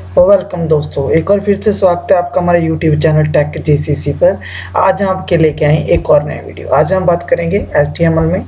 Welcome दोस्तों, एक और फिर से स्वागत है आपका हमारे यूट्यूब चैनल टेक जीसीसी पर। आज हम आपके लेके आए एक और नया वीडियो। आज हम बात करेंगे HTML में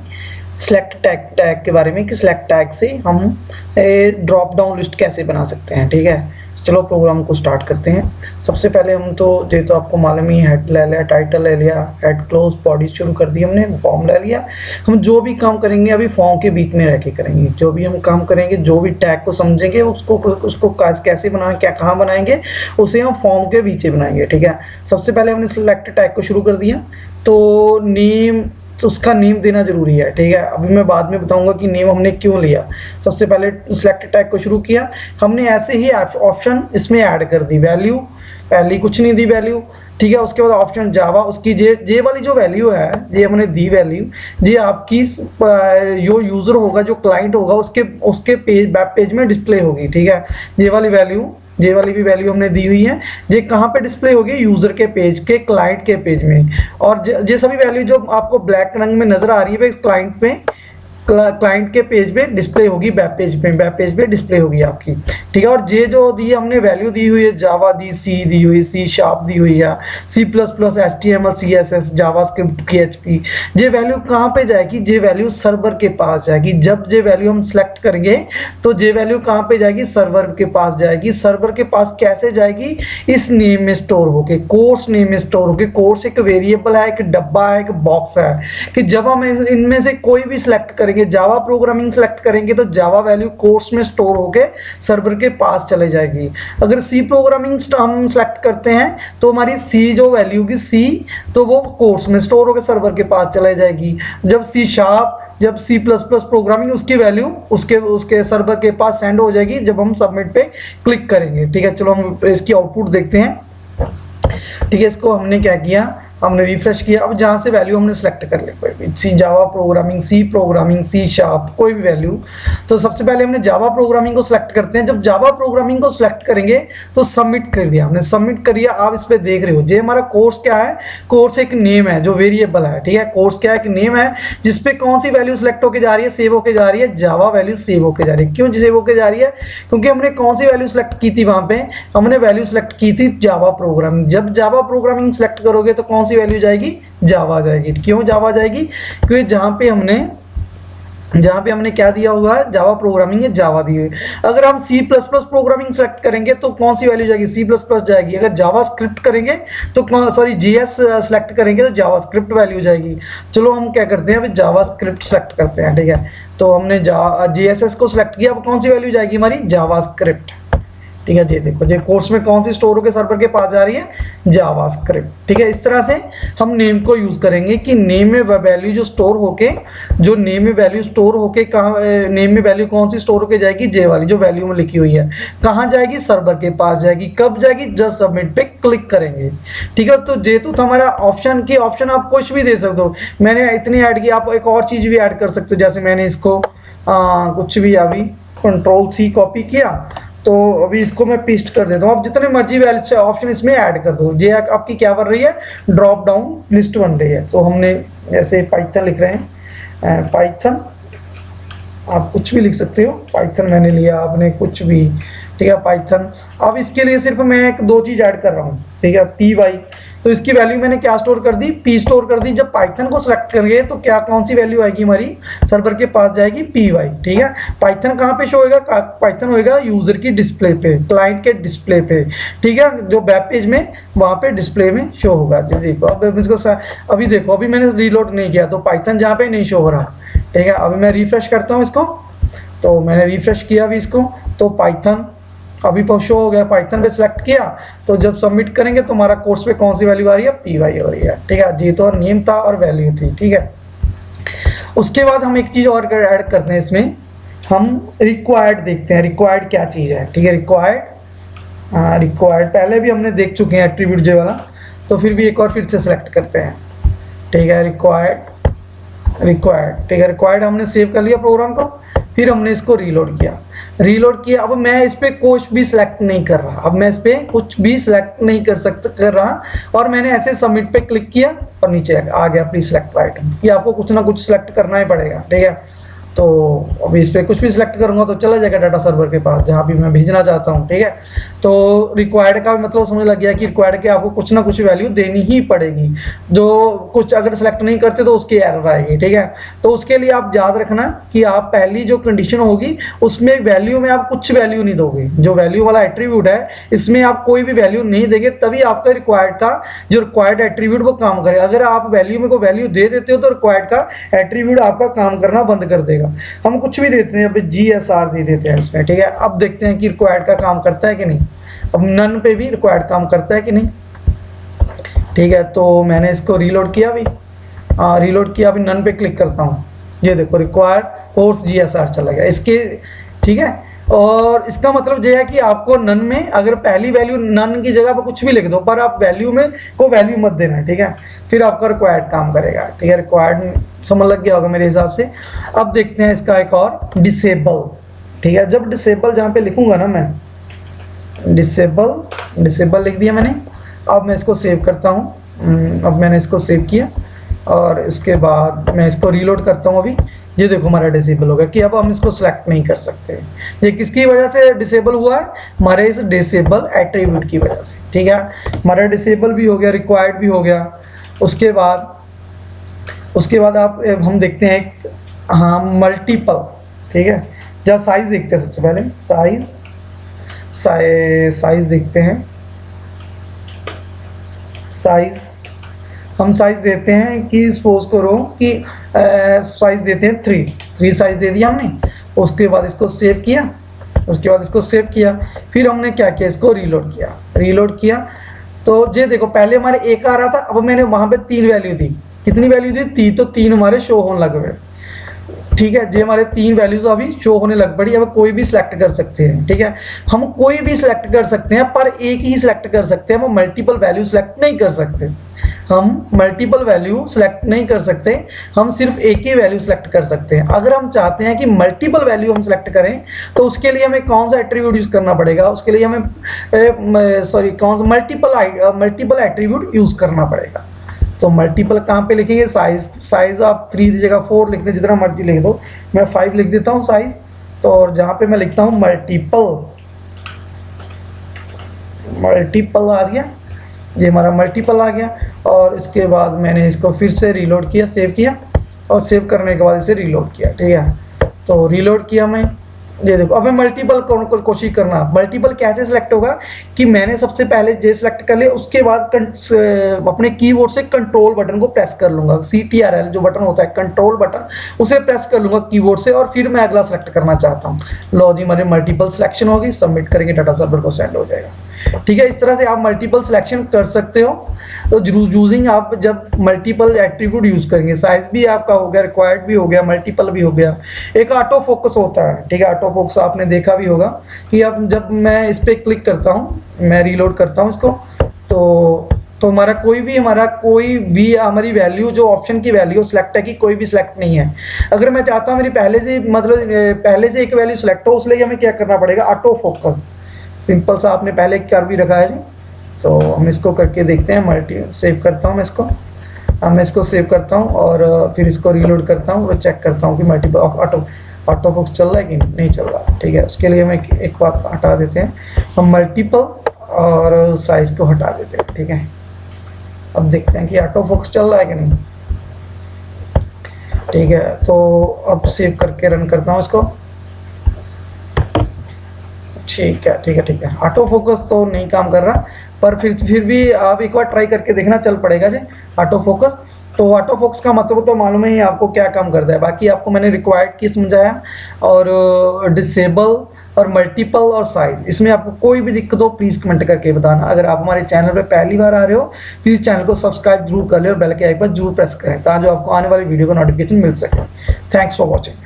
सिलेक्ट टैग के बारे में कि सिलेक्ट टैग से हम ड्रॉप डाउन लिस्ट कैसे बना सकते हैं। ठीक है, चलो प्रोग्राम को स्टार्ट करते हैं। सबसे पहले हम तो ये तो आपको मालूम ही, हेड ले लिया, टाइटल ले लिया, हेड क्लोज बॉडी शुरू कर दी हमने, फॉर्म ले लिया। हम जो भी काम करेंगे अभी फॉर्म के बीच में रह के करेंगे। जो भी हम काम करेंगे, जो भी टैग को समझेंगे उसको कैसे बनाएंगे, क्या कहाँ बनाएंगे, उसे हम फॉर्म के बीच बनाएंगे। ठीक है, सबसे पहले हमने सिलेक्ट टैग को शुरू कर दिया तो नेम, तो उसका नेम देना जरूरी है। ठीक है, अभी मैं बाद में बताऊंगा कि नेम हमने क्यों लिया। सबसे पहले सिलेक्ट टैग को शुरू किया हमने, ऐसे ही ऑप्शन इसमें ऐड कर दी। वैल्यू पहले कुछ नहीं दी वैल्यू। ठीक है, उसके बाद ऑप्शन जावा, उसकी जे वाली जो वैल्यू है ये हमने दी वैल्यू। ये आपकी जो यूजर होगा, जो क्लाइंट होगा, उसके पेज वेब पेज में डिस्प्ले होगी। ठीक है, ये वाली भी वैल्यू हमने दी हुई है। ये कहाँ पे डिस्प्ले होगी? यूजर के पेज के, क्लाइंट के पेज में। और ये सभी वैल्यू जो आपको ब्लैक रंग में नजर आ रही है क्लाइंट के पेज पे डिस्प्ले होगी, वेब पेज पे डिस्प्ले होगी आपकी। ठीक है, और ये जो दी हमने वैल्यू दी हुई है, जावा दी, सी दी हुई, सी शार्प दी हुई है, C++, HTML, CSS, JavaScript, PHP, ये वैल्यू कहाँ पे जाएगी? ये वैल्यू सर्वर के पास जाएगी। जब ये वैल्यू हम सेलेक्ट करेंगे तो ये वैल्यू कहाँ पे जाएगी? सर्वर के पास जाएगी। सर्वर के पास कैसे जाएगी? इस नेम में स्टोर होके, कोर्स नेम में स्टोर होके। कोर्स एक वेरिएबल है, एक डब्बा है, एक बॉक्स है, कि जब हम इनमें से कोई भी सिलेक्ट करेंगे, जावा प्रोग्रामिंग सेलेक्ट करेंगे तो जावा वैल्यू कोर्स में स्टोर होके सर्वर के पास चले जाएगी। अगर सी प्रोग्रामिंग हम सेलेक्ट करते हैं तो हमारी सी जो वैल्यू की सी, तो वो कोर्स में स्टोर होकर सर्वर के पास चले जाएगी। जब सी शार्प, जब C++ प्रोग्रामिंग, उसकी वैल्यू उसके सर्वर के पास सेंड हो जाएगी जब हम सबमिट पे क्लिक करेंगे। ठीक है, चलो हम इसकी आउटपुट देखते हैं। ठीक है, इसको हमने क्या किया, हमने रिफ्रेश किया। अब जहाँ से वैल्यू हमने सेलेक्ट कर ली, कोई भी जावा प्रोग्रामिंग, C शार्प, कोई भी वैल्यू। तो सबसे पहले हमने जावा प्रोग्रामिंग को सिलेक्ट करते हैं। जब जावा प्रोग्रामिंग को सिलेक्ट करेंगे तो सबमिट कर दिया हमने, सबमिट करिए। आप इस पे देख रहे हो ये हमारा कोर्स क्या है? कोर्स एक नेम है जो वेरिएबल है। ठीक है, कोर्स क्या है? एक नेम है जिसपे कौन सी वैल्यू सिलेक्ट होकर जा रही है, सेव होकर जा रही है, जावा वैल्यू सेव होकर जा रही है। क्यों सेव होकर जा रही है? क्योंकि हमने कौन सी वैल्यू सिलेक्ट की थी, वहां पे हमने वैल्यू सिलेक्ट की थी जावा प्रोग्रामिंग। जब जावा प्रोग्रामिंग सिलेक्ट करोगे तो कौन सी वैल्यू जाएगी? जावा जाएगी। क्यों जावा जाएगी? क्योंकि जहां पे हमने क्या दिया हुआ है, जावा प्रोग्रामिंग है, जावा दी हुई। अगर हम C++ प्रोग्रामिंग सेलेक्ट करेंगे तो कौन सी वैल्यू जाएगी? C++ जाएगी। अगर जावा स्क्रिप्ट करेंगे तो JS सेलेक्ट करेंगे तो जावा स्क्रिप्ट वैल्यू जाएगी। चलो हम क्या करते हैं, अभी जावा स्क्रिप्ट सेलेक्ट करते हैं। ठीक है, तो हमने JSS को सिलेक्ट किया। अब कौन सी वैल्यू जाएगी हमारी? जावा स्क्रिप्ट। ठीक है, ये देखो ये कोर्स में कौन सी स्टोर होकर सर्वर के पास जा रही है? जावास्क्रिप्ट। ठीक है, इस तरह से हम नेम को यूज करेंगे कि नेम में वैल्यू जो स्टोर होके, जो नेम में वैल्यू स्टोर होके, कहाँ नेम में वैल्यू कौन सी स्टोर होके जाएगी? जे वाली जो वैल्यू में लिखी हुई है। कहाँ जाएगी? सर्वर के पास जाएगी। कब जाएगी? जब सबमिट पे क्लिक करेंगे। ठीक है, तो जे तो हमारा ऑप्शन की ऑप्शन आप कुछ भी दे सकते हो। मैंने इतनी ऐड की, आप एक और चीज भी ऐड कर सकते हो। जैसे मैंने इसको कुछ भी अभी Ctrl+C कॉपी किया तो अभी इसको मैं पेस्ट कर देता हूँ। आप जितने मर्जी वैल्यू ऑप्शन इसमें ऐड कर दो। ये आपकी क्या बन रही है? ड्रॉप डाउन लिस्ट बन रही है। तो हमने जैसे पाइथन लिख रहे हैं, पाइथन, आप कुछ भी लिख सकते हो। पाइथन मैंने लिया, आपने कुछ भी। ठीक है, पाइथन। अब इसके लिए सिर्फ मैं एक दो चीज ऐड कर रहा हूँ। ठीक है, py, तो इसकी वैल्यू मैंने क्या स्टोर कर दी? p स्टोर कर दी। जब पाइथन को सिलेक्ट करेंगे तो क्या कौन सी वैल्यू आएगी हमारी? सर्वर के पास जाएगी py। ठीक है, पाइथन कहाँ पे शो होएगा? पाइथन होएगा यूजर की डिस्प्ले पे, क्लाइंट के डिस्प्ले पे। ठीक है, जो वेब पेज में वहां पे डिस्प्ले में शो होगा। जी देखो, अब इसको अभी देखो, अभी मैंने रीलोड नहीं किया तो पाइथन जहाँ पे नहीं शो हो रहा। ठीक है, अभी मैं रिफ्रेश करता हूँ इसको, तो मैंने रिफ्रेश किया अभी इसको, तो पाइथन अभी शो हो गया। पाइथन पे सिलेक्ट किया तो जब सबमिट करेंगे तो हमारा कोर्स पे कौन सी वैल्यू आ रही है? py हो रही है। ठीक है, ये तो नेम था और वैल्यू थी। ठीक है, उसके बाद हम एक चीज और ऐड करते हैं इसमें, हम रिक्वायर्ड देखते हैं। रिक्वायर्ड क्या चीज है? ठीक है, रिक्वायर्ड पहले भी हमने देख चुके हैं, एट्रीब्यूट जे वाला, तो फिर भी एक और फिर से सिलेक्ट करते हैं। ठीक है, रिक्वायर्ड। ठीक है, रिक्वायर्ड हमने सेव कर लिया प्रोग्राम को, फिर हमने इसको रीलोड किया। अब मैं इस पे कुछ भी सिलेक्ट नहीं कर रहा, कर रहा, और मैंने ऐसे सबमिट पे क्लिक किया और नीचे आ गया प्लीज सिलेक्ट आइटम। ये आपको कुछ ना कुछ सिलेक्ट करना ही पड़ेगा। ठीक है, तो अभी इस पर कुछ भी सिलेक्ट करूंगा तो चला जाएगा डाटा सर्वर के पास जहाँ भी मैं भेजना चाहता हूँ, ठीक है। तो रिक्वायर्ड का मतलब समझ लग गया कि रिक्वायर्ड के आपको कुछ ना कुछ वैल्यू देनी ही पड़ेगी, जो कुछ अगर सेलेक्ट नहीं करते तो उसकी एरर आएगी, ठीक है। तो उसके लिए आप याद रखना कि आप पहली जो कंडीशन होगी उसमें वैल्यू में आप कुछ वैल्यू नहीं दोगे, जो वैल्यू वाला एट्रीब्यूट है इसमें आप कोई भी वैल्यू नहीं देंगे, तभी आपका रिक्वायर्ड का जो रिक्वायर्ड एट्रीब्यूट वो काम करेगा। अगर आप वैल्यू में को वैल्यू दे देते हो तो रिक्वायर्ड का एट्रीब्यूट आपका काम करना बंद कर देगा। हम कुछ भी देते हैं, अभी GSR दे देते हैं इसमें, ठीक है। अब देखते हैं कि रिक्वायर्ड का काम करता है कि नहीं। अब नन पे भी रिक्वायर्ड काम करता है कि नहीं, ठीक है। तो मैंने इसको रीलोड किया, अभी रीलोड किया, अभी नन पे क्लिक करता हूँ, ये देखो रिक्वायर्ड कोर्स GSR चला गया इसके, ठीक है। और इसका मतलब ये है कि आपको नन में अगर पहली वैल्यू नन की जगह पर कुछ भी लिख दो, पर आप वैल्यू में को वैल्यू मत देना, ठीक है, फिर आपका रिक्वायर्ड काम करेगा, ठीक है। रिक्वायर्ड समझ लग गया होगा मेरे हिसाब से। अब देखते हैं इसका एक और डिसेबल, ठीक है। जब डिसेबल जहाँ पे लिखूंगा ना मैं, डिसेबल लिख दिया मैंने। अब मैं इसको सेव करता हूँ, अब मैंने इसको सेव किया और इसके बाद मैं इसको रीलोड करता हूँ। अभी ये देखो हमारा डिसेबल होगा कि अब हम इसको सिलेक्ट नहीं कर सकते। ये किसकी वजह से डिसेबल हुआ है, हमारे इस डिसेबल एट्रीब्यूट की वजह से, ठीक है। हमारा डिसेबल भी हो गया, रिक्वायर्ड भी हो गया। उसके बाद आप हम देखते हैं, हाँ, मल्टीपल, ठीक है। जहाँ साइज देखते हैं, सबसे पहले साइज देखते हैं। हम साइज देते हैं कि सपोज करो कि साइज देते हैं 3 साइज दे दिया हमने। उसके बाद इसको सेव किया, फिर हमने क्या किया, इसको रीलोड किया। तो ये देखो पहले हमारे 1 आ रहा था, अब मैंने वहाँ पे 3 वैल्यू दी। कितनी वैल्यू दी? तो 3 हमारे शो होने लग गए, ठीक है। ये हमारे 3 वैल्यूज अभी शो होने लग पड़ी। अब कोई भी सिलेक्ट कर सकते हैं, ठीक है। हम कोई भी सिलेक्ट कर सकते हैं, पर एक ही सिलेक्ट कर सकते हैं, हम मल्टीपल वैल्यू सिलेक्ट नहीं कर सकते। हम सिर्फ एक ही वैल्यू सिलेक्ट कर सकते हैं। अगर हम चाहते हैं कि मल्टीपल वैल्यू हम सिलेक्ट करें तो उसके लिए हमें कौन सा एट्रीब्यूट यूज करना पड़ेगा? उसके लिए हमें कौन सा मल्टीपल एट्रीब्यूट यूज करना पड़ेगा। तो मल्टीपल कहाँ पे लिखेंगे? साइज आप 3 की जगह 4 लिख दें, जितना मर्जी लिख दो। मैं 5 लिख देता हूँ साइज। तो और जहाँ पे मैं लिखता हूँ मल्टीपल आ गया, ये हमारा मल्टीपल आ गया। और इसके बाद मैंने इसको फिर से रीलोड किया, सेव किया, और सेव करने के बाद इसे रीलोड किया, ठीक है। तो रीलोड किया मैं, ये देखो अब मैं मल्टीपल कोशिश करना। मल्टीपल कैसे सिलेक्ट होगा कि मैंने सबसे पहले जे सिलेक्ट कर लिया, उसके बाद अपने कीबोर्ड से कंट्रोल बटन को प्रेस कर लूंगा। CTRL जो बटन होता है, कंट्रोल बटन, उसे प्रेस कर लूंगा कीबोर्ड से, और फिर मैं अगला सेलेक्ट करना चाहता हूँ। लो जी, हमारी मल्टीपल सिलेक्शन होगी, सबमिट करेंगे, डाटा सर्वर को सेंड हो जाएगा, ठीक है। इस तरह से आप मल्टीपल सिलेक्शन कर सकते हो। तो यूजिंग आप जब मल्टीपल एट्रीब्यूट यूज करेंगे, साइज भी आपका हो गया, रिक्वायर्ड भी हो गया, मल्टीपल भी हो गया। एक ऑटो फोकस होता है, ठीक है। ऑटो फोकस आपने देखा भी होगा कि अब जब मैं इस पर क्लिक करता हूँ, मैं रीलोड करता हूँ इसको, तो हमारी वैल्यू जो ऑप्शन की वैल्यू सिलेक्ट है कि कोई भी सिलेक्ट नहीं है। अगर मैं चाहता हूँ मेरी पहले से एक वैल्यू सिलेक्ट हो, उसके लिए हमें क्या करना पड़ेगा? Auto focus. सिंपल सा आपने पहले कर भी रखा है जी। तो हम इसको करके देखते हैं। सेव करता हूँ मैं इसको। मैं इसको सेव करता हूँ और फिर इसको रीलोड करता हूँ और चेक करता हूँ कि मल्टीपल ऑटो फोकस चल रहा है कि नहीं चल रहा, ठीक है। उसके लिए हम एक बात हटा देते हैं, हम मल्टीपल और साइज को हटा देते हैं, ठीक है। अब देखते हैं कि ऑटो फोकस चल रहा है कि नहीं, ठीक है। तो अब सेव करके रन करता हूँ इसको, ठीक है। ऑटो फोकस तो नहीं काम कर रहा, पर फिर भी आप एक बार ट्राई करके देखना, चल पड़ेगा जी ऑटो फोकस। तो ऑटो फोकस का मतलब तो मालूम है आपको क्या काम करता है। बाकी आपको मैंने रिक्वायर्ड की समझाया, और डिसेबल और मल्टीपल और साइज, इसमें आपको कोई भी दिक्कत हो प्लीज़ कमेंट करके बताना। अगर आप हमारे चैनल पे पहली बार आ रहे हो, प्लीज़ चैनल को सब्सक्राइब जरूर कर ले और बेल के आइकन पर जरूर प्रेस करें, ताकि आपको आने वाली वीडियो का नोटिफिकेशन मिल सके। Thanks for watching.